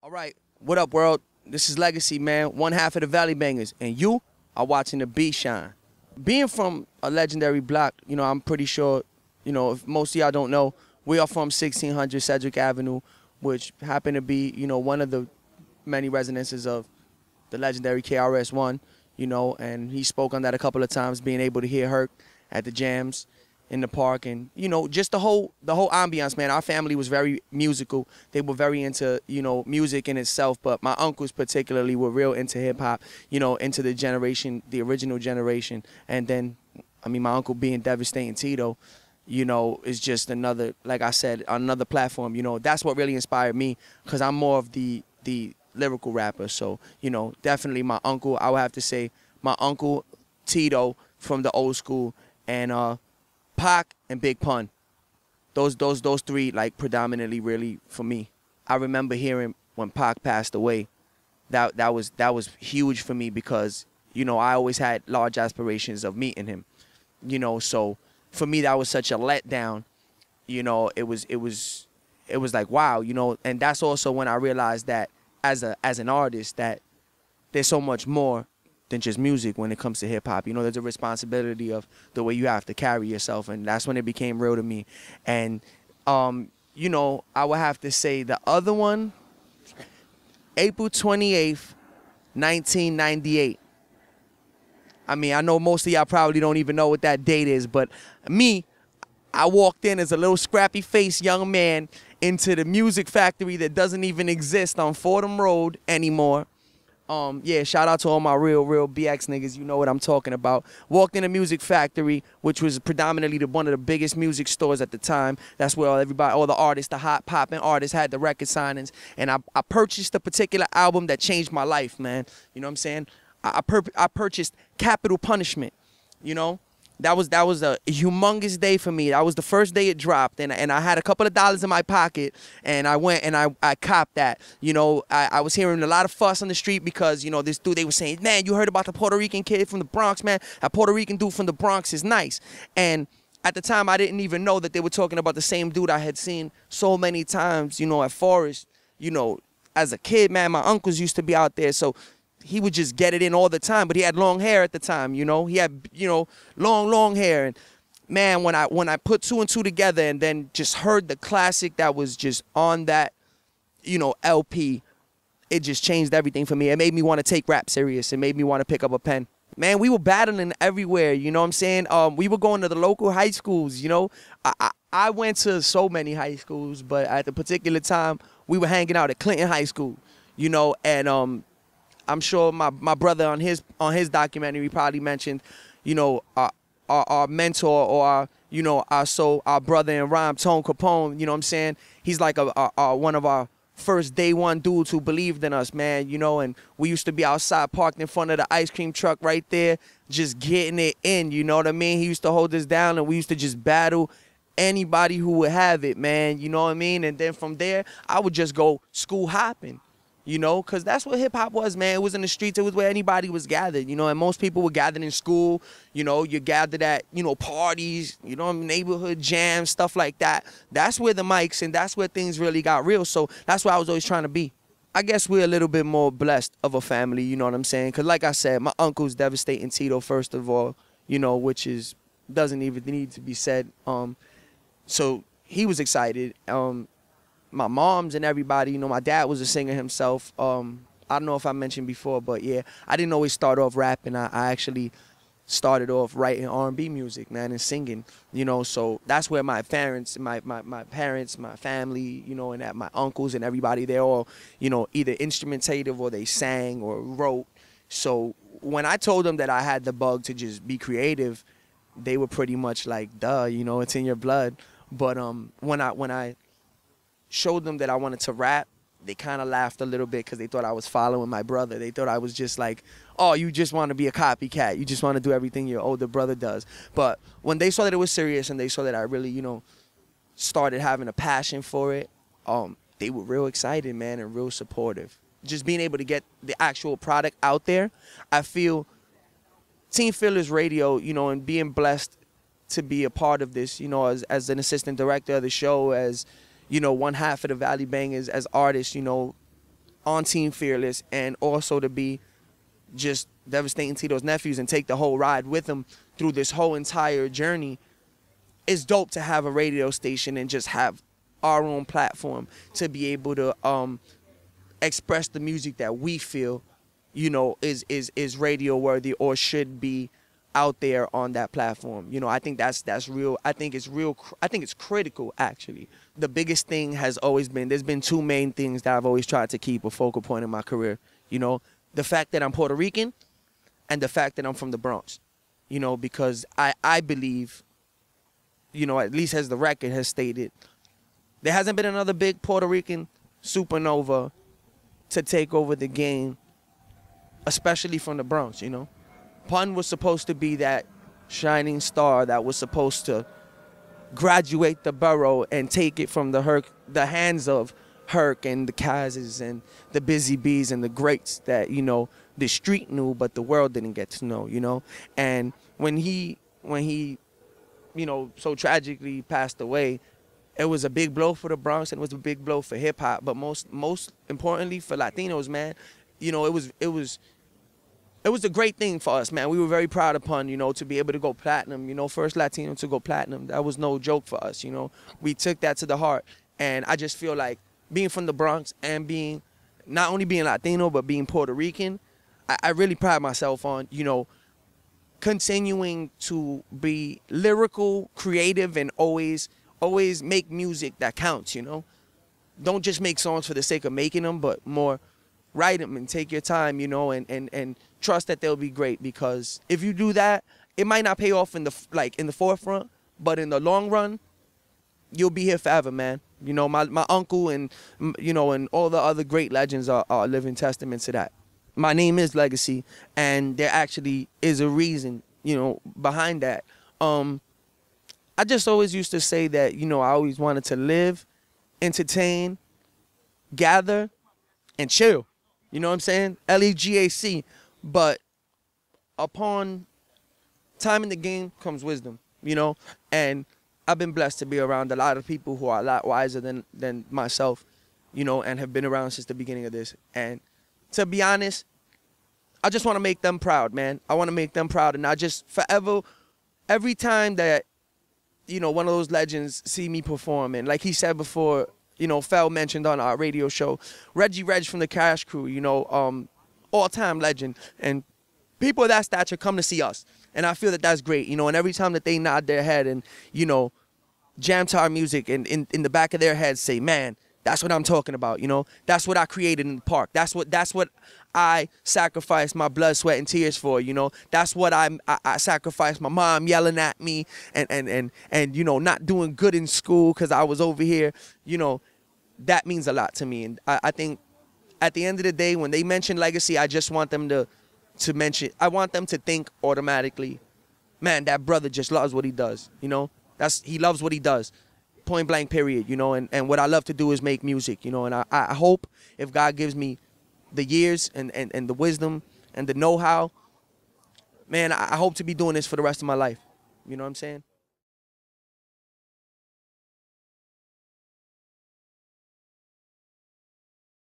All right, what up, world? This is Lega-C, man, one half of the Valley Bangers, and you are watching the beat shine. Being from a legendary block, I'm pretty sure, if most of y'all don't know, we are from 1600 Cedric Avenue, which happened to be, one of the many residences of the legendary KRS-One, and he spoke on that a couple of times, being able to hear Herc at the jams in the park, and just the whole ambiance, man. Our family was very musical. They were very into music in itself, but my uncles particularly were real into hip-hop, into the original generation. And then my uncle being Devastating Tito, is just another, like I said, another platform. That's what really inspired me, because I'm more of the lyrical rapper. So definitely my uncle. I would have to say my uncle Tito from the old school, and Pac and Big Pun. Those three, like, predominantly really for me. I remember hearing when Pac passed away, that was huge for me, because I always had large aspirations of meeting him. So for me that was such a letdown. It was like, wow, and that's also when I realized that as an artist, that there's so much more than just music when it comes to hip-hop. There's a responsibility of the way you have to carry yourself, and that's when it became real to me. And I would have to say the other one, April 28th, 1998. I know most of y'all probably don't even know what that date is, but me, I walked in as a little scrappy-faced young man into the music factory that doesn't even exist on Fordham Road anymore. Yeah, shout out to all my real BX niggas. You know what I'm talking about. Walked in a music factory, which was predominantly one of the biggest music stores at the time. That's where all the artists, the hot popping artists, had the record signings. And I purchased a particular album that changed my life, man. You know what I'm saying? I purchased Capital Punishment. That was a humongous day for me. That was the first day it dropped, and I had a couple of dollars in my pocket, and I went and I copped that. I was hearing a lot of fuss on the street because, this dude, they were saying, man, you heard about the Puerto Rican kid from the Bronx, man? That Puerto Rican dude from the Bronx is nice. And at the time, I didn't even know that they were talking about the same dude I had seen so many times, at Forest. As a kid, man, my uncles used to be out there, so he would just get it in all the time, but he had long hair at the time, He had, long hair. And man, when I put two and two together and then just heard the classic that was just on that, LP, it just changed everything for me. It made me want to take rap serious. It made me want to pick up a pen. Man, we were battling everywhere, you know what I'm saying? We were going to the local high schools, I went to so many high schools, but at the particular time, we were hanging out at Clinton High School, and I'm sure my brother on his documentary probably mentioned, our mentor, or our brother in rhyme, Tone Capone. You know what I'm saying? He's like one of our first day one dudes who believed in us, man. And we used to be outside parked in front of the ice cream truck right there, just getting it in. You know what I mean? He used to hold us down, and we used to just battle anybody who would have it, man. You know what I mean? And then from there, I would just go school hopping. Because that's what hip-hop was, man. It was in the streets. It was where anybody was gathered, and most people were gathered in school. You gathered at, parties, neighborhood jams, stuff like that. That's where the mics and that's where things really got real. So that's where I was always trying to be. I guess we're a little bit more blessed of a family, you know what I'm saying? Because like I said, my uncle's Devastating Tito, first of all, which doesn't even need to be said. So he was excited. My moms and everybody, my dad was a singer himself. I don't know if I mentioned before, but yeah, I didn't always start off rapping. I actually started off writing R&B music, man, and singing, so that's where my parents, my parents, my family, and my uncles and everybody, they're all, either instrumentative or they sang or wrote. So when I told them that I had the bug to just be creative, they were pretty much like, duh, it's in your blood. But when I showed them that I wanted to rap, they kind of laughed a little bit because they thought I was following my brother. They thought I was just like, oh, you just want to be a copycat. You just want to do everything your older brother does. But when they saw that it was serious and they saw that I really, started having a passion for it, they were real excited, man, and real supportive. Just being able to get the actual product out there, I feel Team Fearless Radio, and being blessed to be a part of this, as an assistant director of the show, as one half of the Valley Bangers as artists, on Team Fearless, and also to be just devastating Tito's nephews and take the whole ride with them through this whole entire journey. It's dope to have a radio station and just have our own platform to be able to express the music that we feel, you know, is radio worthy or should be out there on that platform. You know, I think that's real. I think it's critical, actually. The biggest thing has always been, there's been two main things that I've always tried to keep a focal point in my career. You know, the fact that I'm Puerto Rican and the fact that I'm from the Bronx. You know, because I believe, you know, at least as the record has stated, there hasn't been another big Puerto Rican supernova to take over the game, especially from the Bronx, you know. Pun was supposed to be that shining star that was supposed to graduate the borough and take it from the hands of Herc and the Kazes and the Busy Bees and the greats that, you know, the street knew but the world didn't get to know, you know. And when he you know, so tragically passed away, it was a big blow for the Bronx and it was a big blow for hip hop, but most importantly for Latinos, man. You know, it was a great thing for us, man. We were very proud of Pun, you know, to be able to go platinum, you know, first Latino to go platinum. That was no joke for us, you know. We took that to the heart. And I just feel like being from the Bronx and being, not only being Latino, but being Puerto Rican, I really pride myself on, you know, continuing to be lyrical, creative, and always make music that counts, you know. Don't just make songs for the sake of making them, but more write them and take your time, you know, and trust that they'll be great. Because if you do that, it might not pay off in the forefront, but in the long run, you'll be here forever, man. You know, my uncle and, you know, and all the other great legends are living testament to that. My name is Lega-C, and there actually is a reason, you know, behind that. I just always used to say that, you know, I always wanted to live, entertain, gather, and chill. You know what I'm saying? Legac. But upon time in the game comes wisdom, you know? And I've been blessed to be around a lot of people who are a lot wiser than myself, you know, and have been around since the beginning of this. And to be honest, I just want to make them proud, man. I want to make them proud. And I just forever, every time that, you know, one of those legends see me perform, and like he said before, you know, Fel mentioned on our radio show, Reggie Reg from the Cash Crew, you know, all-time legend. And people of that stature come to see us. And I feel that that's great, you know, and every time that they nod their head and, you know, jam to our music and in the back of their head say, man, that's what I'm talking about, you know. That's what I created in the park. That's what I sacrificed my blood, sweat, and tears for, you know. That's what I sacrificed my mom yelling at me and you know, not doing good in school because I was over here, you know. That means a lot to me. And I think at the end of the day, when they mention legacy, I just want them to mention, I want them to think automatically, man, that brother just loves what he does, you know. He loves what he does. Point blank period, you know, and what I love to do is make music, you know, and I hope if God gives me the years and the wisdom and the know-how, man, I hope to be doing this for the rest of my life. You know what I'm saying?